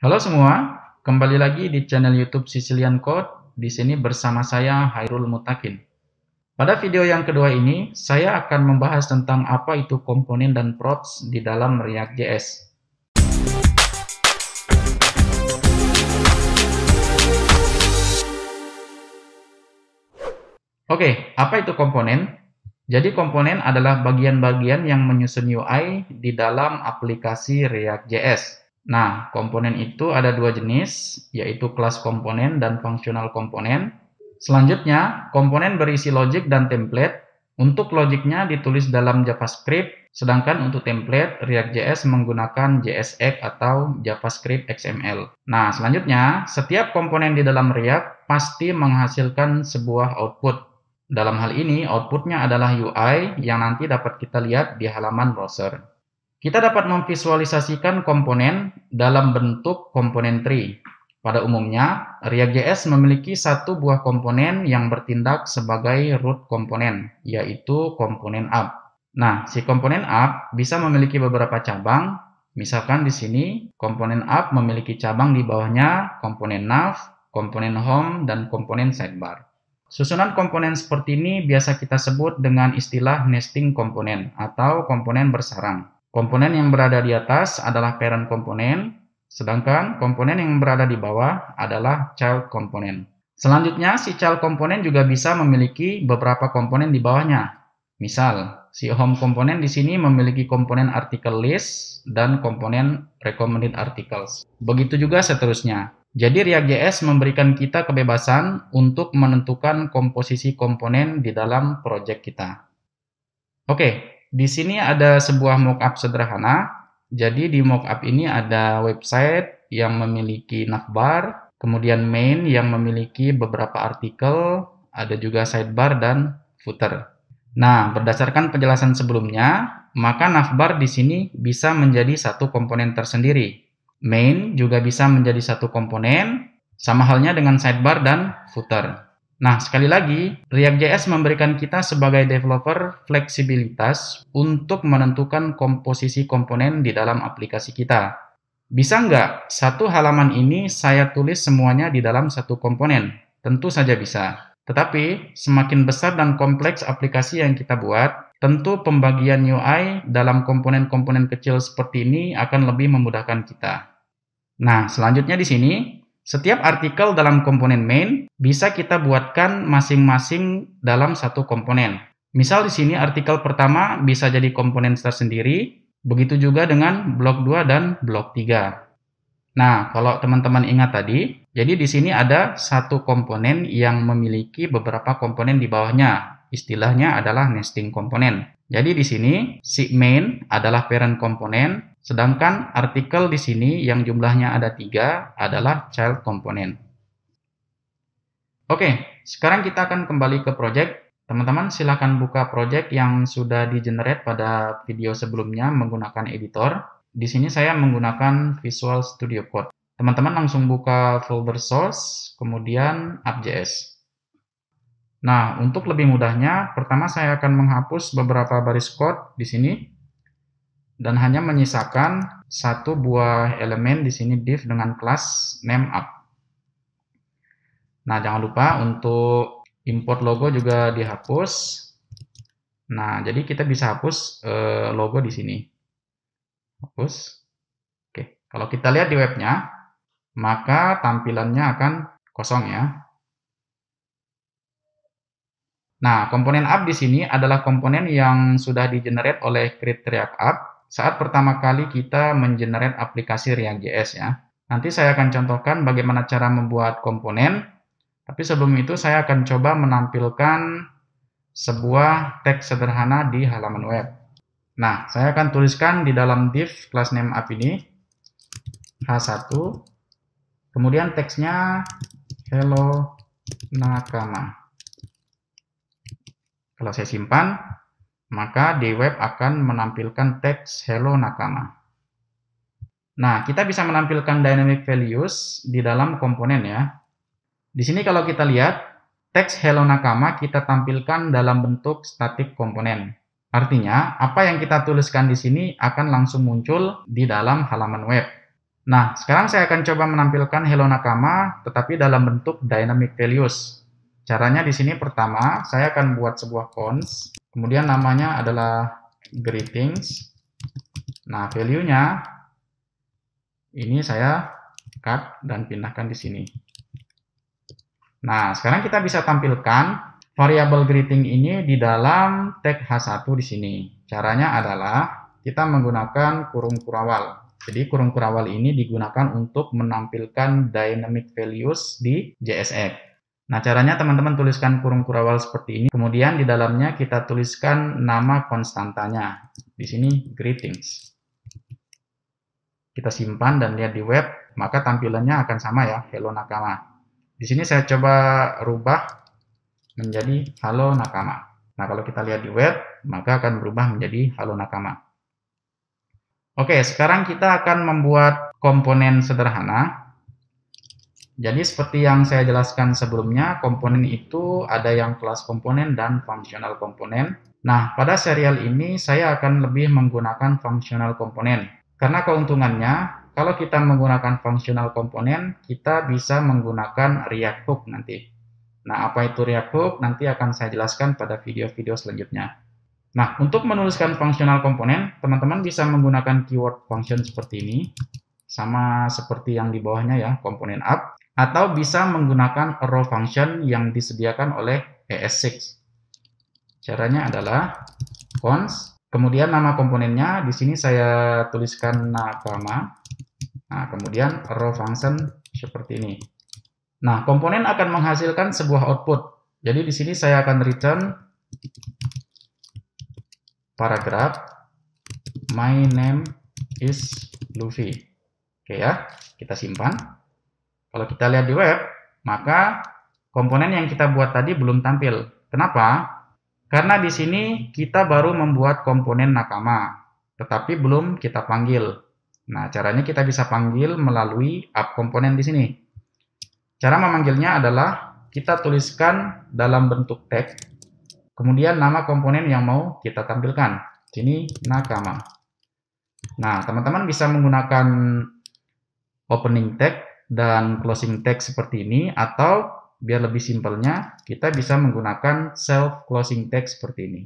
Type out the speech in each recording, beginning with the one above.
Halo semua, kembali lagi di channel YouTube Sicilian Code. Di sini bersama saya Hairul Mutakin. Pada video yang kedua ini, saya akan membahas tentang apa itu komponen dan props di dalam React.js. Oke, apa itu komponen? Jadi komponen adalah bagian-bagian yang menyusun UI di dalam aplikasi React.js. Nah, komponen itu ada dua jenis, yaitu kelas komponen dan functional komponen. Selanjutnya, komponen berisi logic dan template. Untuk logiknya ditulis dalam JavaScript, sedangkan untuk template React.js menggunakan JSX atau JavaScript XML. Nah, selanjutnya, setiap komponen di dalam React pasti menghasilkan sebuah output. Dalam hal ini, outputnya adalah UI yang nanti dapat kita lihat di halaman browser. Kita dapat memvisualisasikan komponen dalam bentuk komponen tree. Pada umumnya, React.js memiliki satu buah komponen yang bertindak sebagai root komponen, yaitu komponen app. Nah, si komponen app bisa memiliki beberapa cabang. Misalkan di sini, komponen app memiliki cabang di bawahnya komponen nav, komponen home, dan komponen sidebar. Susunan komponen seperti ini biasa kita sebut dengan istilah nesting komponen atau komponen bersarang. Komponen yang berada di atas adalah parent komponen, sedangkan komponen yang berada di bawah adalah child komponen. Selanjutnya, si child komponen juga bisa memiliki beberapa komponen di bawahnya. Misal, si home komponen di sini memiliki komponen article list dan komponen recommended articles. Begitu juga seterusnya. Jadi React.js memberikan kita kebebasan untuk menentukan komposisi komponen di dalam project kita. Oke, di sini ada sebuah mockup sederhana. Jadi di mockup ini ada website yang memiliki navbar, kemudian main yang memiliki beberapa artikel, ada juga sidebar dan footer. Nah, berdasarkan penjelasan sebelumnya, maka navbar di sini bisa menjadi satu komponen tersendiri. Main juga bisa menjadi satu komponen, sama halnya dengan sidebar dan footer. Nah, sekali lagi, React.js memberikan kita sebagai developer fleksibilitas untuk menentukan komposisi komponen di dalam aplikasi kita. Bisa nggak satu halaman ini saya tulis semuanya di dalam satu komponen? Tentu saja bisa. Tetapi, semakin besar dan kompleks aplikasi yang kita buat, tentu pembagian UI dalam komponen-komponen kecil seperti ini akan lebih memudahkan kita. Nah, selanjutnya di sini, setiap artikel dalam komponen main bisa kita buatkan masing-masing dalam satu komponen. Misal di sini artikel pertama bisa jadi komponen tersendiri, begitu juga dengan blok 2 dan blok 3. Nah, kalau teman-teman ingat tadi, jadi di sini ada satu komponen yang memiliki beberapa komponen di bawahnya. Istilahnya adalah nesting komponen. Jadi di sini si main adalah parent komponen, sedangkan artikel di sini yang jumlahnya ada 3 adalah child komponen. Oke, sekarang kita akan kembali ke project. Teman-teman silakan buka project yang sudah di-generate pada video sebelumnya menggunakan editor. Di sini saya menggunakan Visual Studio Code. Teman-teman langsung buka folder source, kemudian app.js. Nah, untuk lebih mudahnya, pertama saya akan menghapus beberapa baris code di sini dan hanya menyisakan satu buah elemen di sini div dengan kelas name app. Nah, jangan lupa untuk import logo juga dihapus. Nah, jadi kita bisa hapus logo di sini. Hapus. Oke, kalau kita lihat di webnya, maka tampilannya akan kosong ya. Nah, komponen app di sini adalah komponen yang sudah di-generate oleh Create React App saat pertama kali kita men-generate aplikasi React.js ya. Nanti saya akan contohkan bagaimana cara membuat komponen, tapi sebelum itu saya akan coba menampilkan sebuah teks sederhana di halaman web. Nah, saya akan tuliskan di dalam div kelas name app ini H1, kemudian teksnya hello nakama. Kalau saya simpan, maka di web akan menampilkan teks hello nakama. Nah, kita bisa menampilkan dynamic values di dalam komponen ya. Di sini kalau kita lihat, teks hello nakama kita tampilkan dalam bentuk static komponen. Artinya, apa yang kita tuliskan di sini akan langsung muncul di dalam halaman web. Nah, sekarang saya akan coba menampilkan hello nakama, tetapi dalam bentuk dynamic values. Caranya di sini pertama, saya akan buat sebuah cons, kemudian namanya adalah greetings. Nah, value-nya ini saya cut dan pindahkan di sini. Nah, sekarang kita bisa tampilkan variabel greeting ini di dalam tag H1 di sini. Caranya adalah kita menggunakan kurung kurawal. Jadi kurung kurawal ini digunakan untuk menampilkan dynamic values di JSX. Nah, caranya teman-teman tuliskan kurung kurawal seperti ini. Kemudian di dalamnya kita tuliskan nama konstantanya. Di sini greetings. Kita simpan dan lihat di web, maka tampilannya akan sama ya, hello nakama. Di sini saya coba rubah menjadi halo nakama. Nah, kalau kita lihat di web, maka akan berubah menjadi halo nakama. Oke, sekarang kita akan membuat komponen sederhana. Jadi seperti yang saya jelaskan sebelumnya, komponen itu ada yang kelas komponen dan functional komponen. Nah, pada serial ini saya akan lebih menggunakan functional komponen. Karena keuntungannya, kalau kita menggunakan functional komponen, kita bisa menggunakan React Hook nanti. Nah, apa itu React Hook? Nanti akan saya jelaskan pada video-video selanjutnya. Nah, untuk menuliskan functional komponen, teman-teman bisa menggunakan keyword function seperti ini, sama seperti yang di bawahnya ya, komponen app, atau bisa menggunakan arrow function yang disediakan oleh ES6. Caranya adalah cons, kemudian nama komponennya, di sini saya tuliskan nakama, nah, kemudian arrow function seperti ini. Nah, komponen akan menghasilkan sebuah output. Jadi di sini saya akan return paragraph my name is Luffy. Oke ya, kita simpan. Kalau kita lihat di web, maka komponen yang kita buat tadi belum tampil. Kenapa? Karena di sini kita baru membuat komponen nakama, tetapi belum kita panggil. Nah, caranya kita bisa panggil melalui app komponen di sini. Cara memanggilnya adalah kita tuliskan dalam bentuk tag, kemudian nama komponen yang mau kita tampilkan. Sini nakama. Nah, teman-teman bisa menggunakan opening tag dan closing tag seperti ini, atau biar lebih simpelnya, kita bisa menggunakan self closing tag seperti ini.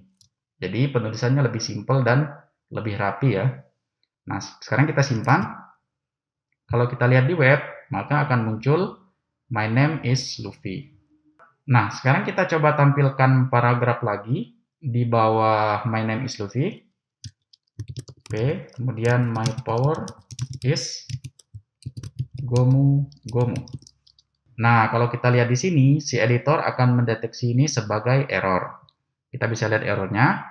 Jadi penulisannya lebih simpel dan lebih rapi ya. Nah, sekarang kita simpan. Kalau kita lihat di web, maka akan muncul my name is Luffy. Nah, sekarang kita coba tampilkan paragraf lagi di bawah my name is Luffy. Oke, kemudian my power is Gomu Gomu. Nah, kalau kita lihat di sini, si editor akan mendeteksi ini sebagai error. Kita bisa lihat errornya.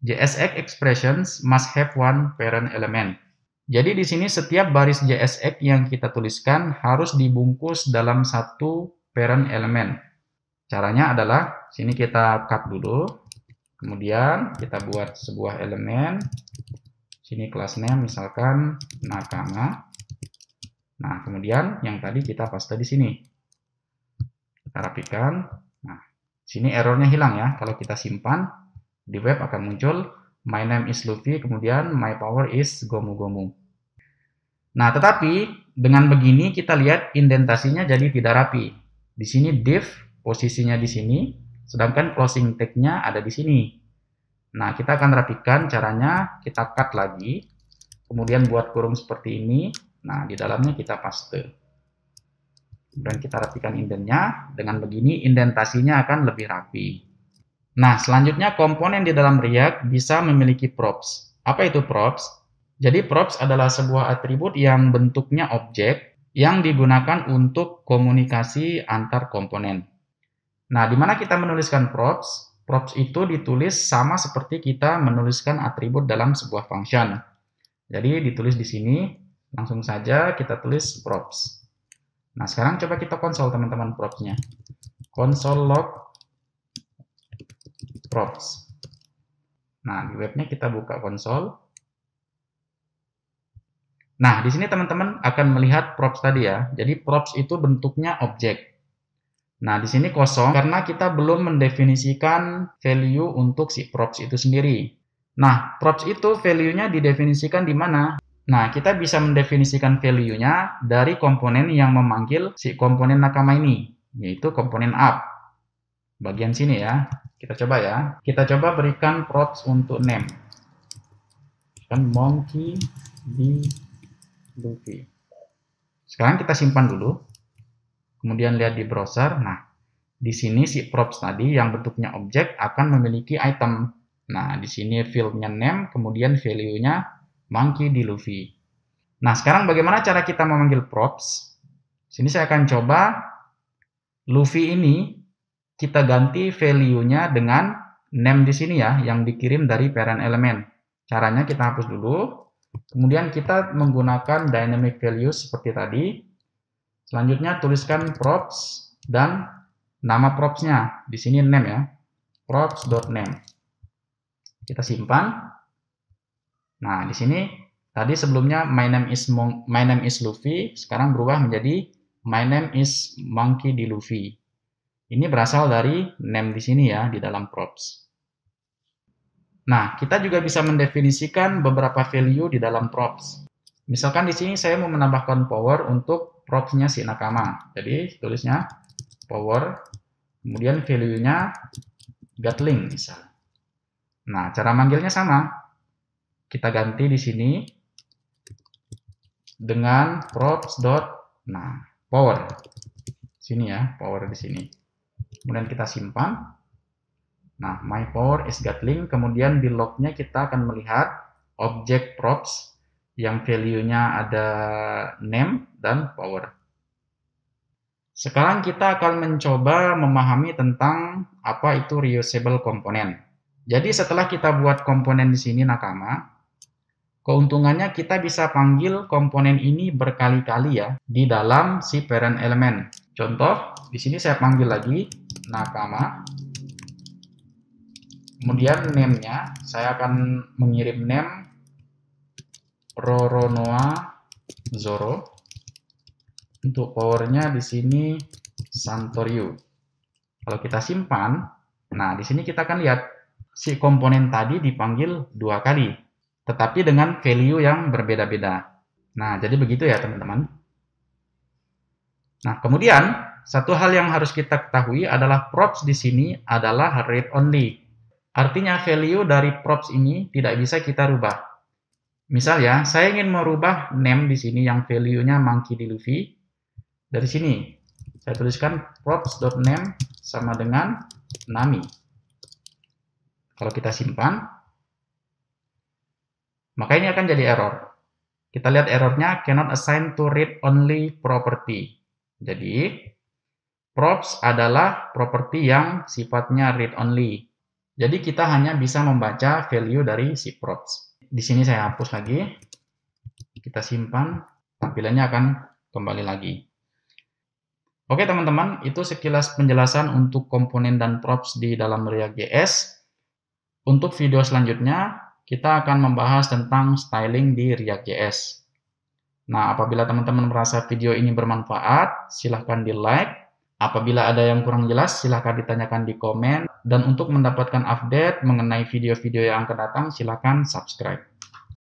JSX expressions must have one parent element. Jadi di sini setiap baris JSX yang kita tuliskan harus dibungkus dalam satu parent element. Caranya adalah, sini kita cut dulu. Kemudian kita buat sebuah elemen. Sini kelas name misalkan nakama. Nah, kemudian yang tadi kita paste di sini. Kita rapikan. Nah, sini errornya hilang ya. Kalau kita simpan, di web akan muncul my name is Luffy, kemudian my power is Gomu Gomu. Nah, tetapi dengan begini kita lihat indentasinya jadi tidak rapi. Di sini div posisinya di sini, sedangkan closing tag-nya ada di sini. Nah, kita akan rapikan caranya, kita cut lagi, kemudian buat kurung seperti ini. Nah, di dalamnya kita paste. Dan kita rapikan indentnya. Dengan begini indentasinya akan lebih rapi. Nah, selanjutnya komponen di dalam React bisa memiliki props. Apa itu props? Jadi props adalah sebuah atribut yang bentuknya objek yang digunakan untuk komunikasi antar komponen. Nah, di mana kita menuliskan props? Props itu ditulis sama seperti kita menuliskan atribut dalam sebuah function. Jadi ditulis di sini. Langsung saja kita tulis props. Nah, sekarang coba kita konsol teman-teman propsnya. Console log props. Nah, di webnya kita buka konsol. Nah, di sini teman-teman akan melihat props tadi ya. Jadi props itu bentuknya objek. Nah, di sini kosong karena kita belum mendefinisikan value untuk si props itu sendiri. Nah, props itu value-nya didefinisikan di mana? Nah, kita bisa mendefinisikan value-nya dari komponen yang memanggil si komponen nakama ini, yaitu komponen up. Bagian sini ya. Kita coba ya. Kita coba berikan props untuk name. Kan monkey di Luffy. Sekarang kita simpan dulu. Kemudian lihat di browser. Nah, di sini si props tadi yang bentuknya objek akan memiliki item. Nah, di sini field-nya name, kemudian value-nya monkey di Luffy. Nah, sekarang bagaimana cara kita memanggil props? Sini saya akan coba Luffy ini kita ganti value-nya dengan name di sini ya, yang dikirim dari parent element. Caranya kita hapus dulu. Kemudian kita menggunakan dynamic values seperti tadi. Selanjutnya tuliskan props dan nama props-nya. Di sini name ya. props.name. Kita simpan. Nah, di sini tadi sebelumnya my name is Luffy, sekarang berubah menjadi my name is monkey di Luffy. Ini berasal dari name di sini ya, di dalam props. Nah, kita juga bisa mendefinisikan beberapa value di dalam props. Misalkan di sini saya mau menambahkan power untuk props-nya si nakama. Jadi, tulisnya power, kemudian value-nya Gatling misal. Nah, cara manggilnya sama. Kita ganti di sini dengan props. Nah, power. Sini ya, power di sini. Kemudian kita simpan. Nah, my power is Gatling. Kemudian di lognya kita akan melihat objek props yang value-nya ada name dan power. Sekarang kita akan mencoba memahami tentang apa itu reusable component. Jadi setelah kita buat komponen di sini nakama, keuntungannya kita bisa panggil komponen ini berkali-kali ya di dalam si parent element. Contoh, di sini saya panggil lagi nakama. Kemudian name-nya saya akan mengirim name Roronoa Zoro. Untuk powernya di sini Santoryu. Kalau kita simpan, nah di sini kita akan lihat si komponen tadi dipanggil 2 kali, tetapi dengan value yang berbeda-beda. Nah, jadi begitu ya teman-teman. Nah, kemudian satu hal yang harus kita ketahui adalah props di sini adalah read only. Artinya value dari props ini tidak bisa kita rubah. Misal ya, saya ingin merubah name di sini yang value-nya monkey di Luffy. Dari sini, saya tuliskan props.name sama dengan Nami. Kalau kita simpan, maka ini akan jadi error. Kita lihat errornya, cannot assign to read-only property. Jadi, props adalah property yang sifatnya read-only. Jadi, kita hanya bisa membaca value dari si props. Di sini saya hapus lagi. Kita simpan, tampilannya akan kembali lagi. Oke teman-teman, itu sekilas penjelasan untuk komponen dan props di dalam React.js. Untuk video selanjutnya, kita akan membahas tentang styling di React.js. Nah, apabila teman-teman merasa video ini bermanfaat, silahkan di-like. Apabila ada yang kurang jelas, silahkan ditanyakan di komen. Dan untuk mendapatkan update mengenai video-video yang akan datang, silahkan subscribe.